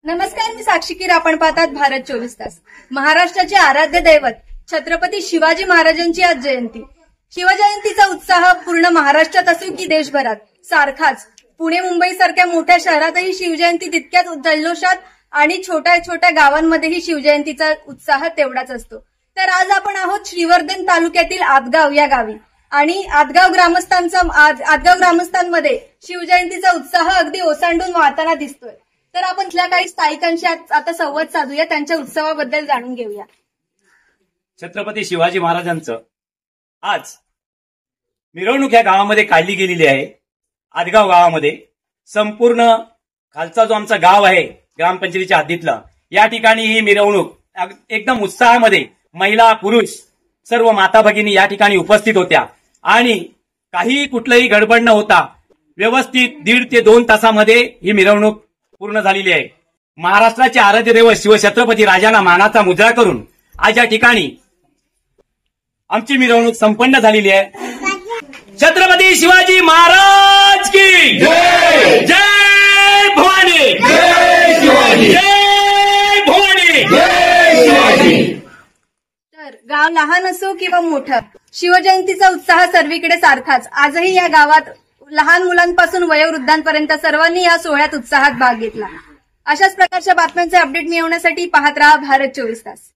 नमस्कार, मी साक्षी. आपण पाहतात भारत 24 तास. महाराष्ट्राचे आराध्य दैवत छत्रपती शिवाजी महाराजांची आज जयंती. शिवजयंतीचा उत्साह पूर्ण महाराष्ट्रात असो की देशभरात सारखाच पुणे मुंबई सारख्या मोठ्या शहरातही शिवजयंती तितक्याच जल्लोषात आणि छोट्या छोट्या गावांमध्येही शिवजयंतीचा उत्साह तेवढाच असतो. तर आज आपण आहोत श्रीवर्धन तालुक्यातील आदगाव या गावी आणि आदगाव ग्रामस्थांमध्ये शिवजयंतीचा उत्साह अगदी ओसांडून वाहताना दिसतोय. तर आपण इथल्या काही स्थायिकांशी आता संवाद साधूया, त्यांच्या उत्सवाबद्दल जाणून घेऊया. छत्रपती शिवाजी महाराजांचं आज मिरवणूक या गावामध्ये काढली गेलेली आहे. आदगाव गावामध्ये संपूर्ण खालचा जो आमचा गाव आहे ग्रामपंचायतीच्या हद्दीतला, या ठिकाणी ही मिरवणूक एकदम उत्साहामध्ये महिला पुरुष सर्व माता भगिनी या ठिकाणी उपस्थित होत्या आणि काही कुठलंही गडबड न होता व्यवस्थित 1.5 ते 2 तासामध्ये ही मिरवणूक पूर्ण झालेली आहे. महाराष्ट्राचे आराध्य दैवत शिवछत्रपती राजांना मानाचा मुजरा करून आज या ठिकाणी आमची मिरवणूक संपन्न झालेली आहे. छत्रपती शिवाजी महाराज की जय. जय भवानी. जय शिवाजी. जय भवानी. जय शिवाजी. तर गाव लहान असो किंवा मोठं, शिवजयंतीचा उत्साह सर्वीकडे सारखाच. आजही या गावात लहान मुलांपासून वयोवृद्धांपर्यंत सर्वांनी या सोहळ्यात उत्साहात भाग घेतला. अशाच प्रकारच्या बातम्यांचे अपडेट मिळवण्यासाठी पाहत रहा भारत 24 तास.